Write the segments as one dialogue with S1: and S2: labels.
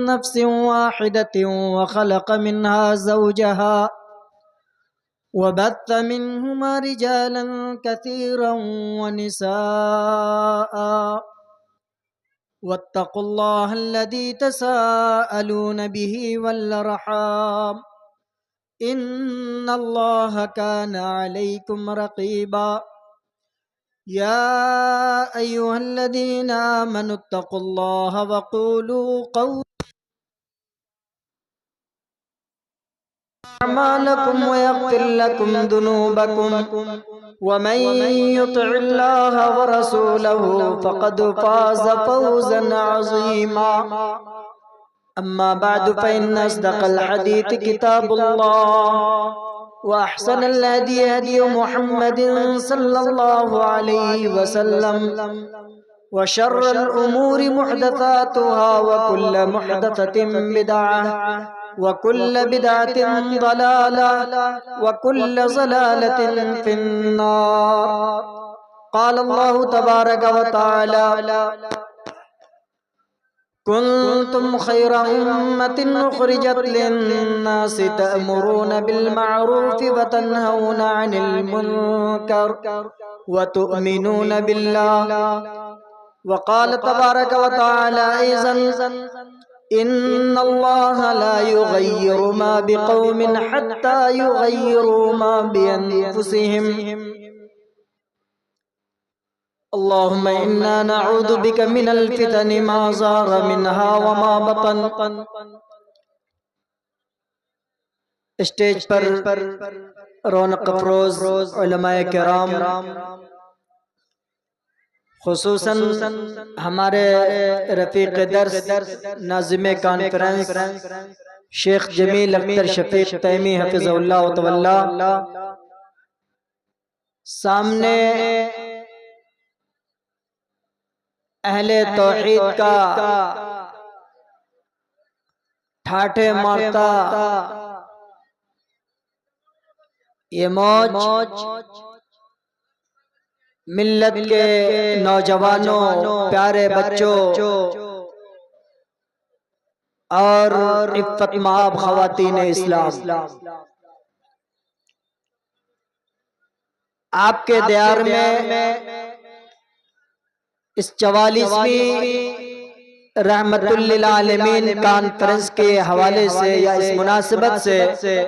S1: نفس واحدة وخلق منها زوجها وبث منهما رجالا كثيرا ونساء واتقوا الله الذي تساءلون به والأرحام إن الله كان عليكم رقيبا يا أيها الذين آمنوا اتقوا الله وقولوا قولا أعمالكم ويغفر لكم ذنوبكم ومن يطع الله ورسوله فقد فاز فوزا عظيما أما بعد فإن أصدق الحديث كتاب الله وأحسن الهدي هدي محمد صلى الله عليه وسلم وشر الأمور محدثاتها وكل محدثة بدعة وكل بدعة ضلالة وكل ضلالة في النار قال الله تبارك وتعالى كنتم خير أمة أخرجت للناس تأمرون بالمعروف وتنهون عن المنكر وتؤمنون بالله وقال تبارك وتعالى أيضا إن الله لا يغير ما بقوم حتى يغيروا ما بأنفسهم اللهم إنا نعوذ بك من الفتن ما ظهر منها وما بطن اسٹیج پر رونق افروز علماء کرام خصوصاً ہمارے رفیق درس ناظم کانفرنس شیخ جمیل اختر شفیق تیمی حفظ اللہ و تولا سامنے اہل توحید کا ٹھاٹھے مارتا یہ موج ملت کے نوجوانوں پیارے بچوں اور عفت مآب خواتین اسلام آپ کے دیار میں اس 44ویں رحمت للعالمین کانفرنس کے حوالے سے یا اس مناسبت سے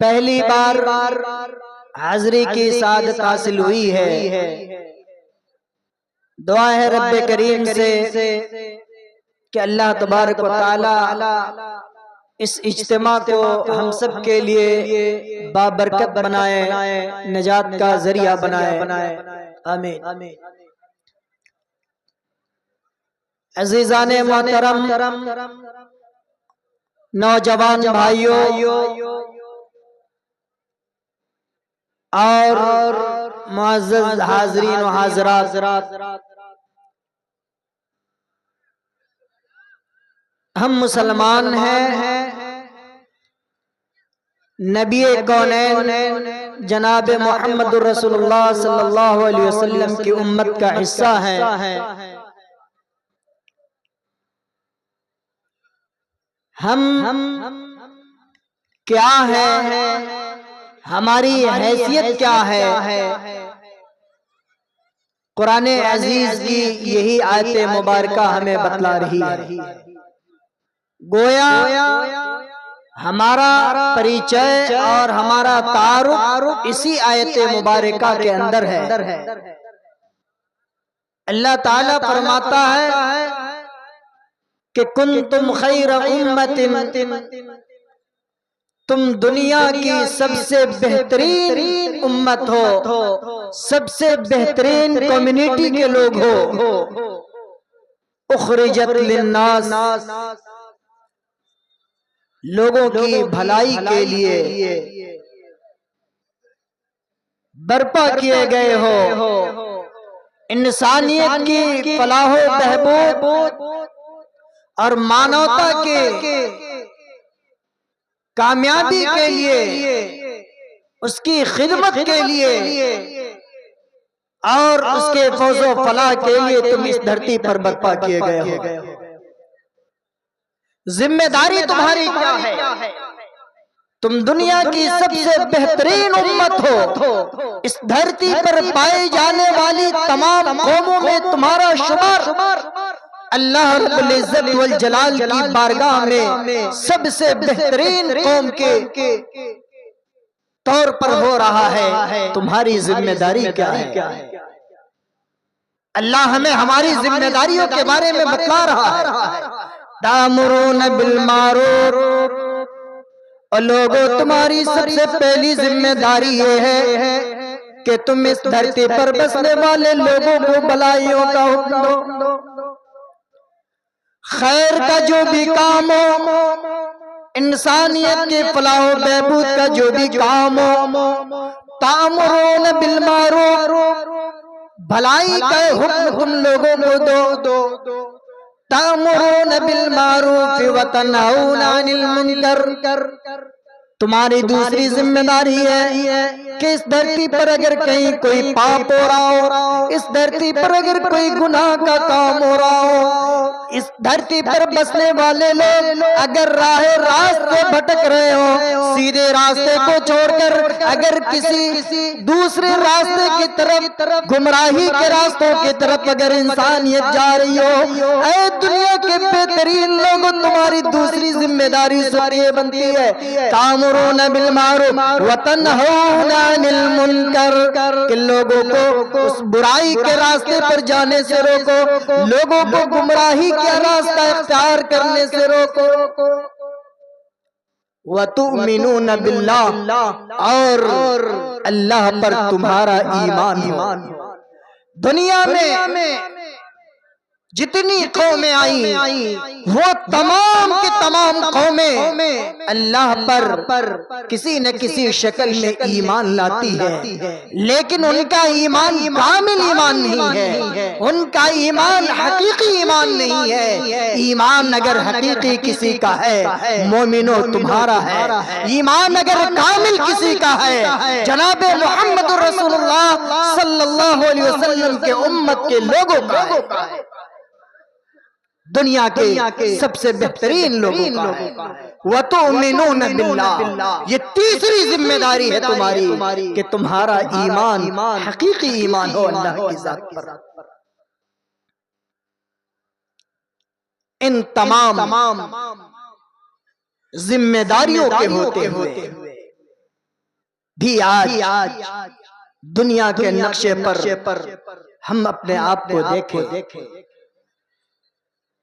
S1: پہلی بار حاضری کی سعادت حاصل ہوئی ہے دعا ہے رب کریم سے کہ اللہ تبارک و تعالی اس اجتماع کو ہم سب کے لیے بابرکت بنائے نجات کا ذریعہ بنائے آمین عزیزان محترم نوجوان بھائیوں اور معزز حاضرین و حاضرات ہم مسلمان ہیں نبی کونین جناب محمد رسول اللہ صلی اللہ علیہ وسلم کی امت کا حصہ ہیں ہم کیا ہیں ہماری حیثیت کیا ہے قرآن عزیز کی یہی آیت مبارکہ ہمیں بتلا رہی ہے گویا ہمارا پریچے اور ہمارا تعارف اسی آیت مبارکہ کے اندر ہے اللہ تعالیٰ فرماتا ہے کہ کنتم خیر امت تم دنیا کی سب سے بہترین امت ہو سب سے بہترین کمیونٹی کے لوگ ہو اخرجت للناس لوگوں کی بھلائی کے لیے برپا کیے گئے ہو انسانیت کی فلاح و بہبود اور مانوتا کے کامیابی کے لیے اس کی خدمت کے لیے اور اس کے فوز و فلاح کے لیے تم اس دھرتی پر برپا کیے گئے ہو ذمہ داری تمہاری کیا ہے؟ تم دنیا کی سب سے بہترین امت ہو، اس دھرتی پر پائی جانے والی تمام قوموں میں تمہارا شمار اللہ رب العزت والجلال کی بارگاہ میں سب سے بہترین قوم کے طور پر ہو رہا ہے۔ تمہاری ذمہ داری کیا ہے؟ اللہ ہمیں ہماری ذمہ داریوں کے بارے میں بتلا رہا ہے۔ تَأْمُرُونَ بِالْمَعْرُوفِ، اور لوگوں تمہاری سب سے پہلی ذمہ داری یہ ہے کہ تم اس دھرتی پر بسنے والے لوگوں کو بھلائیوں کا حکم دو، خیر کا جو بھی کام ہو، انسانیت کے فلاح و بہبود کا جو بھی کام ہو، تَأْمُرُونَ بِالْمَعْرُوفِ، بھلائی کا حکم تم لوگوں کو دو، تَأْمُرُونَ بِالْمَعْرُوفِ وَتَنْهَوْنَ عَنِ الْمُنْكَرِ، تمہاری دوسری ذمہ داری ہے کہ اس دھرتی پر اگر کہیں کوئی پاپ ہو رہا ہو، اس دھرتی پر اگر کوئی گناہ کا کام ہو رہا ہو، اس دھرتی پر بسنے والے لوگ اگر راہ راست سے بھٹک رہے ہو، سیدھے راستے کو چھوڑ کر اگر کسی دوسرے راستے کی طرف، گمراہی کے راستوں کی طرف اگر انسانیت جا رہی ہو، اے دنیا کے بہترین لوگوں، تمہاری دوسری ذمہ داری یہ بنتی ہے تَأْمُرُونَ بِالْمَعْرُوفِ وَتَنْهَوْنَ عَنِ الْمُنْكَرِ، کہ لوگوں کو اس برائی کے راستے پر جانے سے روکو، لوگوں کو گمراہی کا راستہ اختیار کرنے سے روکو۔ وَتُؤْمِنُونَ بِاللَّهِ، اور اللہ پر تمہارا ایمان ہو۔ دنیا میں جتنی قومیں آئیں وہ تمام کی تمام قومیں اللہ پر کسی نہ کسی شکل میں ایمان لاتی ہے، لیکن ان کا ایمان کامل ایمان نہیں ہے، ان کا ایمان حقیقی ایمان نہیں ہے۔ ایمان اگر حقیقی کسی کا ہے، مومنو تمہارا ہے، ایمان اگر کامل کسی کا ہے، جناب محمد رسول اللہ صلی اللہ علیہ وسلم کے امت کے لوگوں کا ہے، دنیا کے سب سے بہترین لوگوں کا ہے۔ وَتُؤْمِنُونَ بِاللَّهِ، یہ تیسری ذمہ داری ہے تمہاری کہ تمہارا ایمان حقیقی ایمان ہو اللہ کی ذات پر۔ ان تمام ذمہ داریوں کے ہوتے ہوئے بھی آج دنیا کے نقشے پر ہم اپنے آپ کو دیکھیں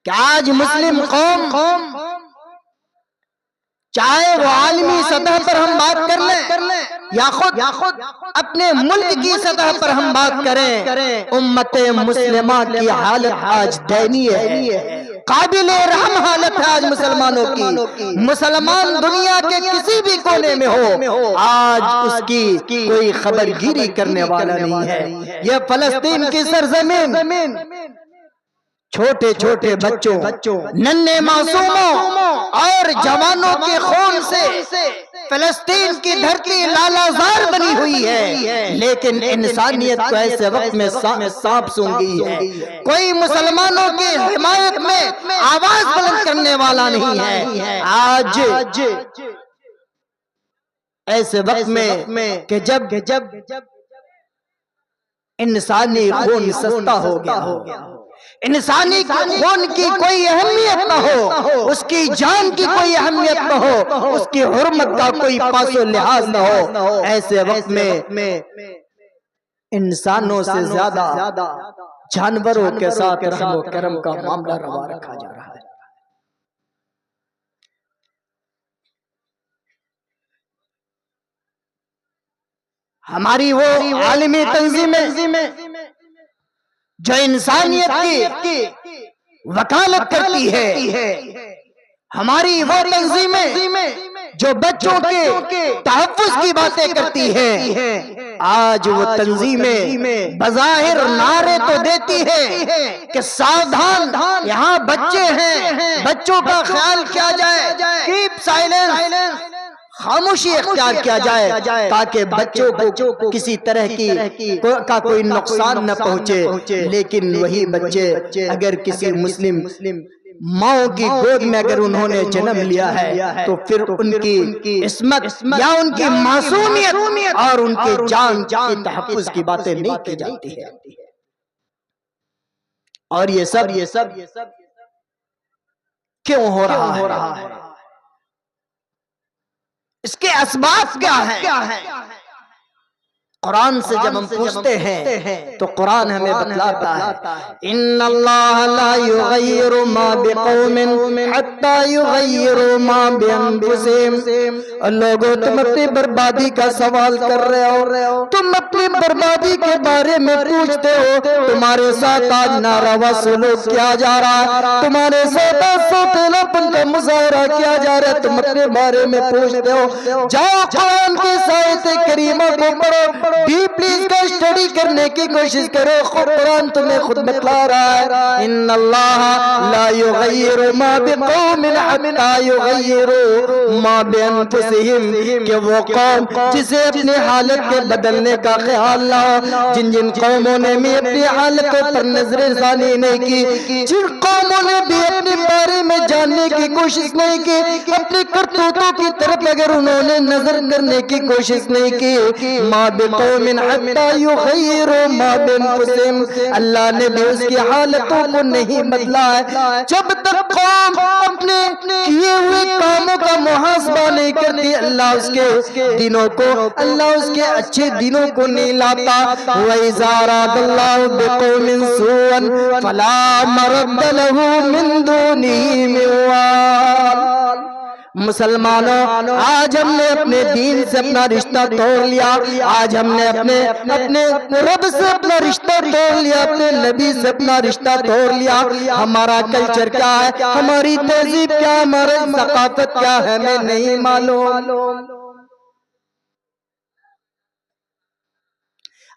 S1: کہ آج مسلم قوم، چاہے وہ عالمی سطح پر ہم بات کر لیں یا خود اپنے ملک کی سطح پر ہم بات کریں، امت مسلمہ کی حالت آج دینی ہے، قابل رحم حالت ہے آج مسلمانوں کی۔ مسلمان دنیا کے کسی بھی کونے میں ہو، آج اس کی کوئی خبر گیری کرنے والا نہیں ہے۔ یہ فلسطین کی سرزمین چھوٹے چھوٹے بچوں، ننھے معصوموں اور جوانوں کے خون سے فلسطین کی دھرتی لالازار بنی ہوئی ہے، لیکن انسانیت کو ایسے وقت میں سانپ سونگ گئی ہے، کوئی مسلمانوں کی حمایت میں آواز بلند کرنے والا نہیں ہے۔ آج ایسے وقت میں کہ جب انسانی خون سستا ہو گیا، انسانی خون کی کوئی اہمیت نہ ہو، اس کی جان کی کوئی اہمیت نہ ہو، اس کی حرمت کا کوئی پاس و لحاظ نہ ہو، ایسے وقت میں انسانوں سے زیادہ جانوروں کے ساتھ رحم و کرم کا معاملہ روا رکھا جا رہا ہے۔ ہماری وہ عالمی تنظیمیں جو انسانیت کی وکالت کرتی ہے، ہماری وہ تنظیمیں جو بچوں کے تحفظ کی باتیں کرتی ہیں، آج وہ تنظیمیں بظاہر نعرے تو دیتی ہے کہ ساودھان، یہاں بچے ہیں، بچوں کا خیال کیا جائے، کیپ سائلنس، خاموشی اختیار کیا جائے تاکہ بچوں کو کسی طرح کا کوئی نقصان نہ پہنچے، لیکن وہی بچے اگر کسی مسلم ماں کی گود میں اگر انہوں نے جنم لیا ہے تو پھر ان کی عصمت یا ان کی معصومیت اور ان کے جان کی تحفظ کی باتیں نہیں کی جاتی ہے. اور یہ سب کیوں ہو رہا ہے؟ اس کے اسباب کیا ہیں؟ قرآن سے جب ہم پوچھتے ہیں تو قرآن ہمیں بتلاتا ہے ان اللہ لا یغیر ما بقوم حتی یغیروا ما بانفسہم. لوگوں تم اپنی بربادی کا سوال کر رہے ہو، تم اپنی بربادی کے بارے میں پوچھتے ہو، تمہارے ساتھ آج ناروا سلوک کیا جا رہا ہے، تمہارے ساتھ سوتیلا پن کا مظاہرہ کیا جا رہا ہے، تم اپنے بارے میں پوچھتے ہو. جاؤ قرآن کی آیت کریمہ کو پڑھو، ڈیپلی اس کا اسٹڈی کرنے کی کوشش کرو. قرآن تمہیں خود بتلا رہا ہے ان اللہ لا یغیر ما بقوم حتی یغیروا ما بانفسہم، کہ وہ قوم جسے اپنی حالت کے بدلنے کا خیال نہ ہو، جن قوموں نے بھی اپنی حالتوں پر نظر ثانی نہیں کی، جن قوموں نے بھی اپنے بارے میں جاننے کی کوشش نہیں کی، اپنی کرتوتوں کی طرف اگر انہوں نے نظر کرنے کی کوشش نہیں کی، ما بقوم حتی یغیروا ما بانفسہم، اللہ نے بھی اس کی حالتوں کو نہیں بدلا ہے. جب تک قوم اپنے کیے ہوئے کاموں کا محاسبہ نہیں کرتی، اللہ اس کے دنوں کو، اللہ اس کے اچھے دنوں کو نہیں لاتا. وَإِذَا أَرَادَ اللَّهُ بِقَوْمٍ سُوءًا فَلَا مَرَدَّ لَهُ مِن دُونِهِ مِن وَالٍ. مسلمانوں، آج ہم نے اپنے دین سے اپنا رشتہ توڑ لیا، آج ہم نے اپنے رب سے اپنا رشتہ توڑ لیا، اپنے نبی سے اپنا رشتہ توڑ لیا. ہمارا کلچر کیا ہے، ہماری تہذیب کیا ہے، ہماری ثقافت کیا ہے، ہمیں نہیں معلوم.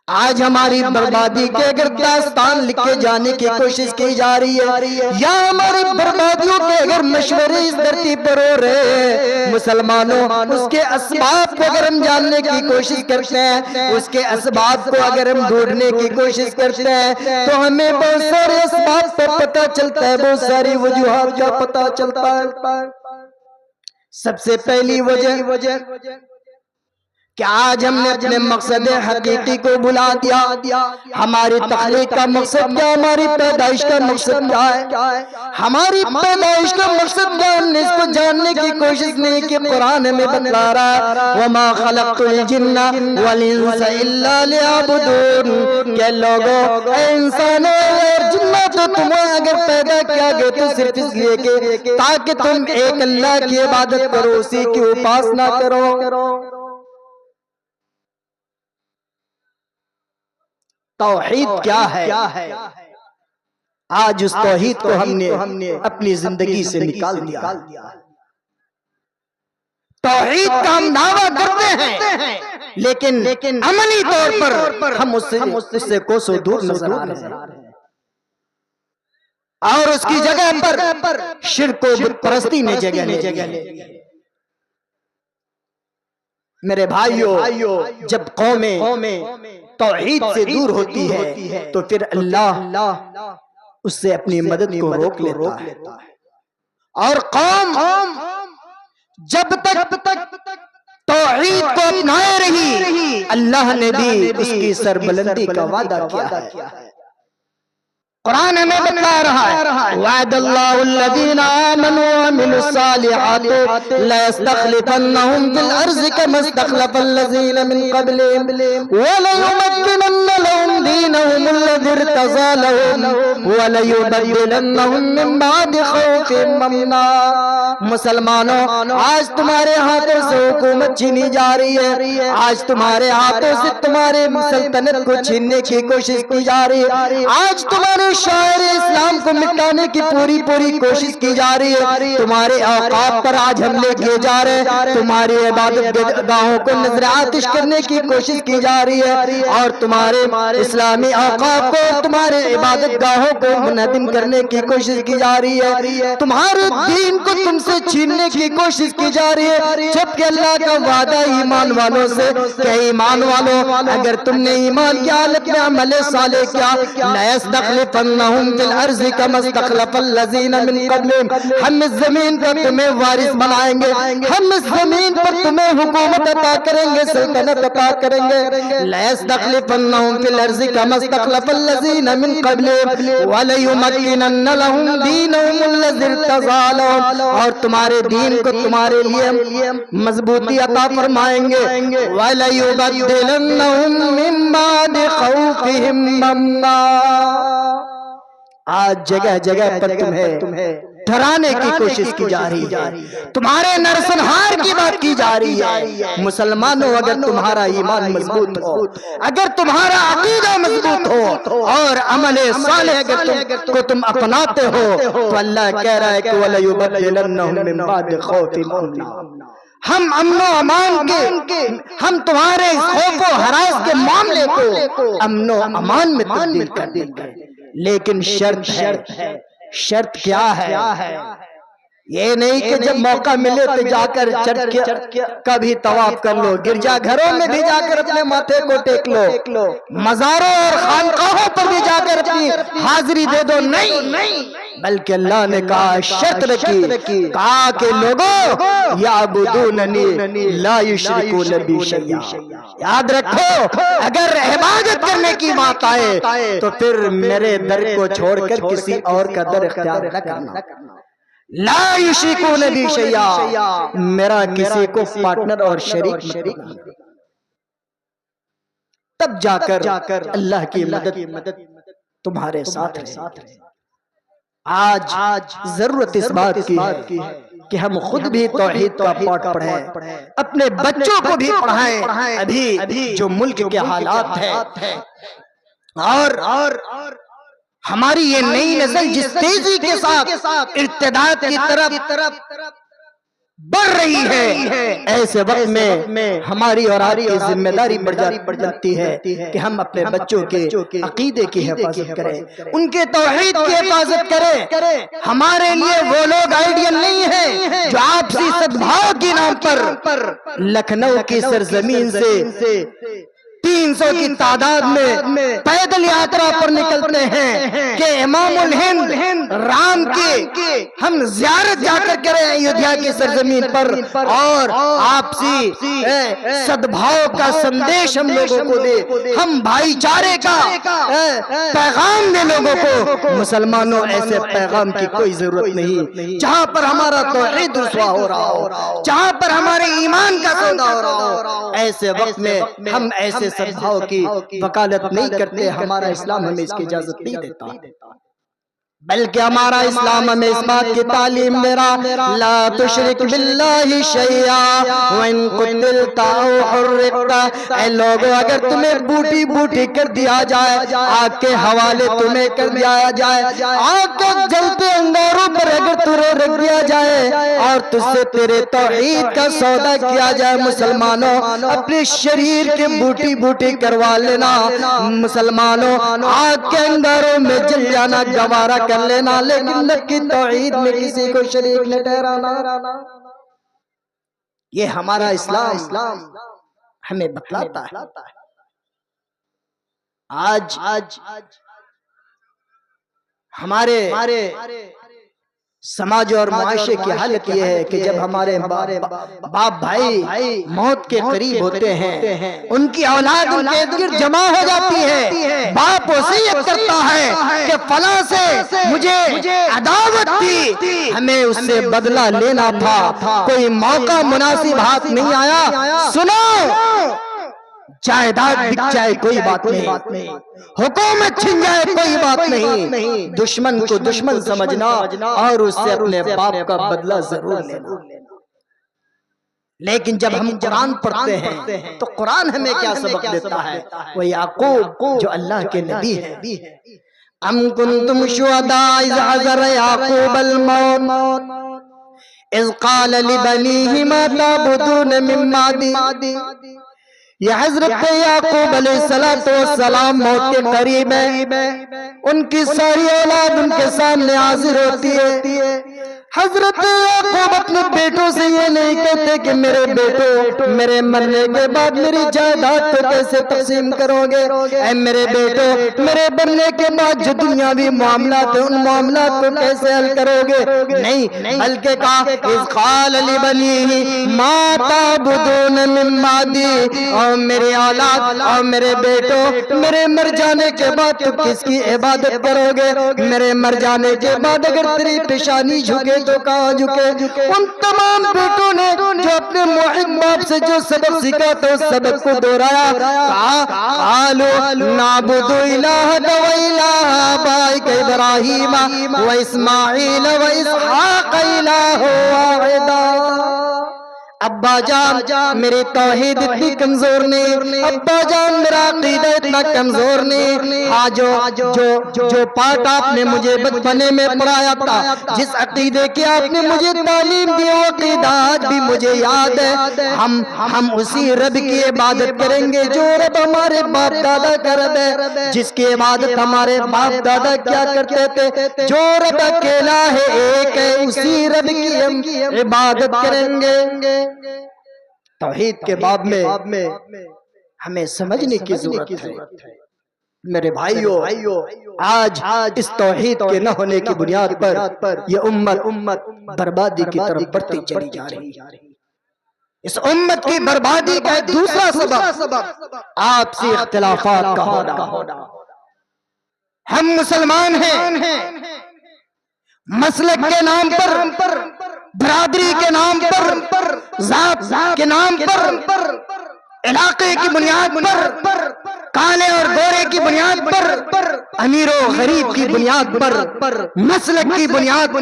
S1: آج ہماری بربادی کے اگر داستان لکھے جانے کی کوشش کی جا رہی ہے، یا ہماری بربادیوں کے اگر مشورے اس دھرتی پر ہو رہے ہیں، مسلمانوں اس کے اسباب کو اگر ہم جاننے کی کوشش کرتے ہیں، اس کے اسباب کو اگر ہم ڈھونڈنے کی کوشش کرتے ہیں، تو ہمیں بہت سارے اسباب پر پتہ چلتا ہے، بہت ساری وجوہات کا پتہ چلتا ہے. سب سے پہلی وجہ کہ آج ہم نے اپنے مقصد حقیقی کو بلا دیا. ہماری تخلیق کا مقصد کیا، ہماری پیدائش کا مقصد کیا ہے، ہماری پیدائش کا مقصد کیا، ہم نے اس کو جاننے کی کوشش نہیں کی. قرآن ہمیں بتلا رہا ہے وَمَا خَلَقْتُ الْجِنَّ وَالْإِنسَ إِلَّا لِيَعْبُدُونَ، کہ لوگوں، اے انسانوں اور جناتوں، تمہیں اگر پیدا کیا گیا تو صرف اس لیے کہ تاکہ تم ایک اللہ کی عبادت کرو، اسی کی اپاسنا کرو. توحید کیا ہے؟ آج اس توحید کو ہم نے اپنی زندگی سے نکال دیا. توحید کا ہم دعویٰ کرتے ہیں لیکن عملی طور پر ہم اس سے کوسوں دور نظر آ رہے ہیں، اور اس کی جگہ پر شرک و بت پرستی نے جگہ لی. میرے بھائیو، جب قومیں توحید سے دور ہوتی ہے تو پھر اللہ اس سے اپنی مدد کو روک لیتا ہے. اور قوم جب تک توحید کو اپنائے رہی، اللہ نے بھی اس کی سربلندی کا وعدہ کیا ہے. قرآن ہمیں بتا رہا ہے وعد اللہ الذین آمنوا وعملوا الصالحات ليستخلفنهم في الارض كما استخلف الذین من قبلهم وليمكنن لهم دینهم الذی ارتضى لهم وليبدلنهم من بعد خوفهم امنا. مسلمانوں، آج تمہارے ہاتھوں سے حکومت چھینی جا رہی ہے، آج تمہارے ہاتھوں سے تمہارے سلطنت کو چھیننے کی کوشش کی جا رہی ہے، آج تمہارے شاعر اسلام کو مٹانے کی پوری کوشش کی جا رہی ہے، تمہارے اوقاف پر آج حملے کیے جا رہے ہیں، تمہاری عبادت گاہوں کو نظر آتش کرنے کی کوشش کی جا رہی ہے، اور تمہارے اسلامی اوقاف کو، تمہارے عبادت گاہوں کو منہدم کرنے کی کوشش کی جا رہی ہے. تمہارے دین کو تم سے چھیننے کی کوشش کی جا رہی ہے، جبکہ اللہ کا وعدہ ایمان والوں سے کہ ایمان والوں اگر تم نے ایمان کی حالت میں عمل صالح کیا، لَيَسْتَخْلِفَنَّهُمْ فِي الْأَرْضِ كَمَا اسْتَخْلَفَ الَّذِينَ مِنْ قَبْلِهِمْ، ہم اس زمین پر تمہیں وارث بنائیں گے، ہم اس زمین پر تمہیں حکومت عطا کریں گے، سلطنت عطا کریں گے۔ لَيَسْتَخْلِفَنَّهُمْ فِي الْأَرْضِ كَمَا اسْتَخْلَفَ الَّذِينَ مِنْ قَبْلِهِمْ وَلَيُمَكِّنَنَّ لَهُمْ دِينَهُمُ الَّذِي ارْتَضَىٰ لَهُمْ، اور تمہارے دین کو تمہارے لیے مضبوطی عطا فرمائیں گے۔ وَلَيُبَدِّلَنَّهُمْ مِن بَعْدِ خَوْفِهِمْ أَمْنًا، آج جگہ جگہ پر تمہیں ڈرانے کی کوشش کی جا رہی ہے، تمہارے نرسنہار کی بات کی جا رہی ہے۔ مسلمانوں اگر تمہارا ایمان مضبوط ہو، اگر تمہارا عقیدہ مضبوط ہو اور عمل صالح اگر تم اپناتے ہو تو اللہ کہہ رہا ہے کہ وَلَيُبَدِّلَنَّهُم مِّن بَعْدِ خَوْفِهِمْ أَمْنًا، ہم امن و امان کے، ہم تمہارے خوف و ہراس کے معاملے کو امن و امان میں تبدیل کر دیں گے، لیکن شرط ہے۔ شرط کیا ہے؟ یہ نہیں کہ جب موقع ملے تو جا کر چرچ کا بھی طواف کر لو، گرجا گھروں میں بھی جا کر اپنے ماتھے کو ٹیک لو، مزاروں اور خانقاہوں پر بھی جا کر اپنی حاضری دے دو، نہیں، بلکہ اللہ نے کہا، شرط رکھی، کہا کہ لوگوں یعبدوننی لا یشرکون بی شیئا، یاد رکھو اگر عبادت کرنے کی بات آئے تو پھر میرے در کو چھوڑ کر کسی اور کا در اختیار نہ کرنا۔ لا یشرکون بی شیئا، میرا کسی کو پارٹنر اور شریک مت بنانا، تب جا کر اللہ کی مدد تمہارے ساتھ رہے۔ آج ضرورت اس بات کی ہے کہ ہم خود بھی توحید کا پاٹ پڑھیں، اپنے بچوں کو بھی پڑھائیں۔ ابھی جو ملک کے حالات ہیں اور ہماری یہ نئی نسل جس تیزی کے ساتھ ارتداد کی طرف بڑھ رہی ہے، ایسے وقت میں ہماری اور آپ کی ذمہ داری بڑھ جاتی ہے کہ ہم اپنے بچوں کے عقیدے کی حفاظت کریں، ان کے توحید کی حفاظت کریں۔ ہمارے لیے وہ لوگ آئیڈیل نہیں ہیں جو آپسی صدبھاؤ کے نام پر لکھنؤ کی سرزمین سے 300 کی تعداد میں پیدل یاترا پر نکلتے ہیں کہ امام الہند رام کی ہم زیارت جا کر کریں ایودھیا کی سرزمین پر، اور آپسی صدبھاؤ کا سندیش ہم لوگوں کو دے، ہم بھائی چارے کا پیغام دے لوگوں کو۔ مسلمانوں ایسے پیغام کی کوئی ضرورت نہیں، جہاں پر ہمارا توحید رسوا ہو رہا ہو، جہاں پر ہمارے ایمان کا سودا ہو رہا ہو، ایسے وقت میں ہم ایسے صدبھاؤ کی وکالت نہیں کرتے۔ ہمارا اسلام ہمیں اس کی اجازت نہیں دیتا، بلکہ ہمارا اسلام ہمیں اس بات کی تعلیم دے رہا، لا تشرک باللہ شیئا وَإِن قُتِلْتَ أَوْ حُرِّقْتَ، اے لوگوں اگر تمہیں بوٹی کر دیا جائے، آگ کے حوالے تمہیں کر دیا جائے، آگ کے جلتے انگاروں پر اگر تمہیں رکھ دیا جائے اور تجھ سے تیرے توحید کا سودا کیا جائے، مسلمانوں اپنے شریر کے بوٹی کروا لینا، مسلمانوں آگ کے انگاروں میں جل جانا گوارا کر لینا، لیکن لکی توحید میں کسی کو شریک نہ ٹھہرانا۔ یہ ہمارا اسلام ہمیں بتلاتا ہے۔ آج ہمارے سماج اور معاشرے کی حالت یہ ہے کہ جب ہمارے باپ بھائی موت کے قریب ہوتے ہیں، ان کی اولاد ان کے ارد جمع ہو جاتی ہے، باپ وصیت کرتا ہے کہ فلاں سے مجھے عداوت تھی، ہمیں اس سے بدلہ لینا تھا، کوئی موقع مناسب ہاتھ نہیں آیا، سنو جائیداد بک جائے کوئی بات نہیں، حکومت چھن جائے کوئی بات نہیں، دشمن کو دشمن سمجھنا اور اس سے اپنے باپ کا بدلہ ضرور لینا۔ لیکن جب ہم قرآن پڑھتے ہیں تو قرآن ہمیں کیا سبق دیتا ہے؟ وہ یعقوب جو اللہ کے نبی ہے، ام کنتم شہداء اذ حضر یعقوب الموت اذ قال لبنیہ ما تعبدون من بعدی یہ حضرت یعقوب علیہ السلام موت کے قریب ہے، ان کی ساری اولاد ان کے سامنے حاضر ہوتی ہے۔ حضرت یعقوب اپنے بیٹوں سے یہ نہیں کہتے کہ میرے بیٹو میرے مرنے کے بعد میری جائیداد کو کیسے تقسیم کرو گے، اے میرے بیٹو میرے مرنے کے بعد جو دنیاوی معاملات ہیں ان معاملات کو کیسے حل کرو گے، نہیں بلکہ کہا اذ قال لبنیہ ما تعبدون من بعدی، اور میرے اولاد اور میرے بیٹو میرے مر جانے کے بعد تم کس کی عبادت کرو گے، میرے مر جانے کے بعد اگر تیری پیشانی جھکے تو کہاں جھکے۔ ان تمام بیٹوں نے جو اپنے موحد باپ سے جو سبق سیکھا تو اس سبق کو دہرایا، کہا قالوا نعبد الہک و الہ آبائک ابراہیم و اسماعیل و اسحاق الہ واحدا۔ ابا جان میری توحید اتنی کمزور نہیں، ابا جان میرا عقیدہ اتنا کمزور نہیں، ہاں جو پاٹ آپ نے مجھے بچپنے میں پڑھایا تھا، جس عقیدے کی آپ نے مجھے تعلیم دی وہ عقیدہ آج بھی مجھے یاد ہے۔ ہم اسی رب کی عبادت کریں گے جو رب ہمارے باپ دادا کا رب ہے، جس کی عبادت ہمارے باپ دادا کیا کرتے تھے، جو رب اکیلا ہے ایک ہے اسی رب کی ہم عبادت کریں گے۔ توحید کے باب میں ہمیں سمجھنے کی ضرورت ہے میرے بھائیو۔ آج اس توحید کے نہ ہونے کی بنیاد پر یہ امت بربادی کی طرف بڑھتی چلی جا رہی ہے۔ اس امت کی بربادی کا دوسرا سبب آپسی اختلافات کا ہونا۔ ہم مسلمان ہیں، مسلک کے نام پر، برادری کے نام پر، ذات کے نام پر، علاقے کی بنیاد پر، کالے اور گورے کی بنیاد پر، امیر و غریب کی بنیاد پر، مسلک کی بنیاد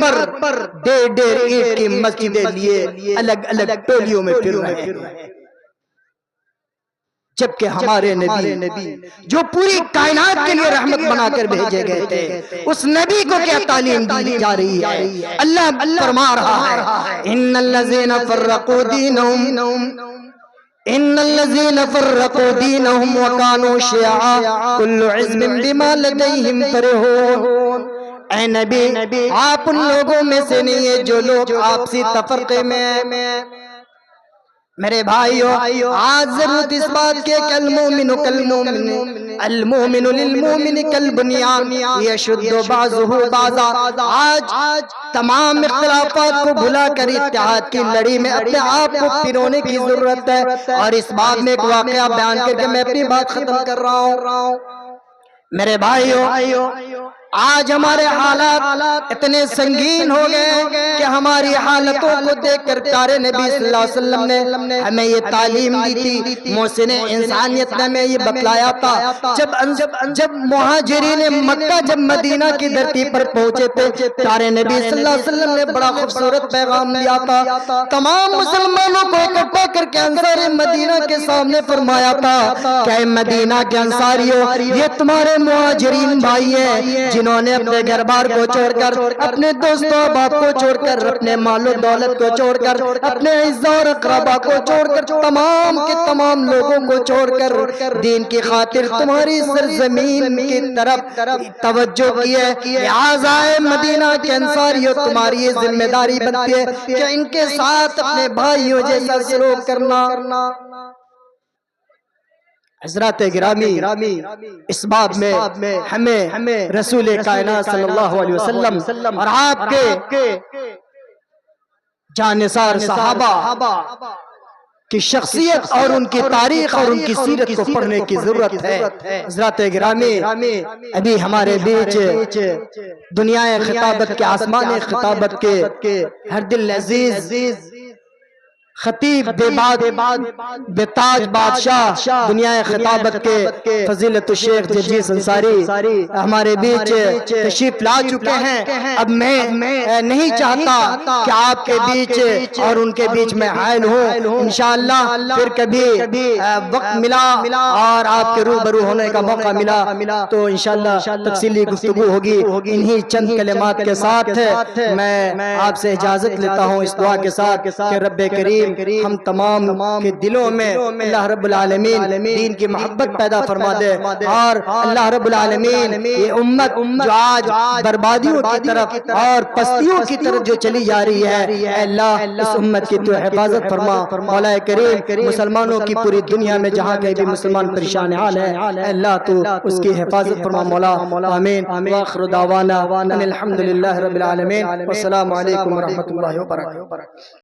S1: پر ڈیر اینٹ کی مسجدیں لیے الگ الگ ٹولیوں میں پھر رہے ہیں، جبکہ ہمارے نبی جو پوری کائنات کے لیے رحمت بنا کر بھیجے گئے تھے، اس نبی کو کیا تعلیم دی جا رہی ہے؟ اللہ فرما رہا ہے ان الذین فرقوا دینہم وکانوا شیعا کل حزب بما لدیہم فرحون۔ اے نبی آپ ان لوگوں میں سے نہیں ہیں جو لوگ آپسی تفرقے میں۔ میرے بھائیو آج ضرورت اس بات کے کہ المومن للمومن کالبنیان یشد بعضہ بعضا۔ آج تمام اختلافات کو بھلا کر اتحاد کی لڑی میں اپنے آپ کو پرونے کی ضرورت ہے۔ اور اس بات میں ایک واقعہ بیان کر کے میں اپنی بات ختم کر رہا ہوں۔ میرے بھائیو آج ہمارے حالات اتنے سنگین ہو گئے کہ ہماری حالتوں کو دیکھ کر پیارے نبی صلی اللہ علیہ وسلم نے ہمیں یہ تعلیم دی تھی، محسن انسانیت نے ہمیں یہ بتلایا تھا۔ جب مہاجرین مکہ جب مدینہ کی دھرتی پر پہنچے تھے، پیارے نبی صلی اللہ علیہ وسلم نے بڑا خوبصورت پیغام دیا تھا، تمام مسلمانوں کو اکٹھا کر کے انصار مدینہ کے سامنے فرمایا تھا کہ اے مدینہ کے انصاریوں، یہ تمہارے مہاجرین بھائی ہیں جنہوں نے اپنے گھر بار کو چھوڑ کر، اپنے دوستوں باپ کو چھوڑ کر، اپنے مال و دولت کو چھوڑ کر، اپنے عزہ اور اقربا کو چھوڑ کر، تمام کے تمام لوگوں کو چھوڑ کر دین کی خاطر تمہاری سرزمین کی طرف توجہ کی ہے۔ لہٰذا اے مدینہ کے انصاریوں تمہاری یہ ذمہ داری بنتی ہے کہ ان کے ساتھ اپنے بھائیوں جیسا سلوک کرنا۔ حضرات گرامی اس باب میں ہمیں رسول کائنات صلی اللہ علیہ وسلم اور آپ کے جانثار صحابہ کی شخصیت اور ان کی تاریخ اور ان کی سیرت کو پڑھنے کی ضرورت ہے۔ حضرات گرامی ابھی ہمارے بیچ دنیا خطابت کے، آسمان خطابت کے ہر دل عزیز خطیب بے تاج بادشاہ دنیا خطابت کے فضیلت الشیخ جرجیس انصاری ہمارے بیچ تشریف لا چکے ہیں۔ اب میں نہیں چاہتا کہ آپ کے بیچ اور ان کے بیچ میں حائل ہوں، انشاءاللہ پھر کبھی وقت ملا اور آپ کے روبرو ہونے کا موقع ملا تو انشاءاللہ تفصیلی گفتگو ہوگی۔ انہی چند کلمات کے ساتھ میں آپ سے اجازت لیتا ہوں اس دعا کے ساتھ کہ رب کریم کریم ہم تمام کے دلوں میں اللہ رب العالمین دین کی محبت پیدا فرما دے، اور اللہ رب العالمین یہ امت جو آج بربادیوں کی طرف اور پستیوں کی طرف جو چلی جا رہی ہے، اے اللہ اس امت کی تو حفاظت فرما۔ مولا کریم مسلمانوں کی پوری دنیا میں جہاں کہیں بھی مسلمان پریشان حال ہے، اے اللہ تو اس کی حفاظت فرما مولا، آمین۔ وآخر دعوانا ان الحمدللہ رب العالمین، والسلام علیکم ورحمۃ اللہ وبرکاتہ۔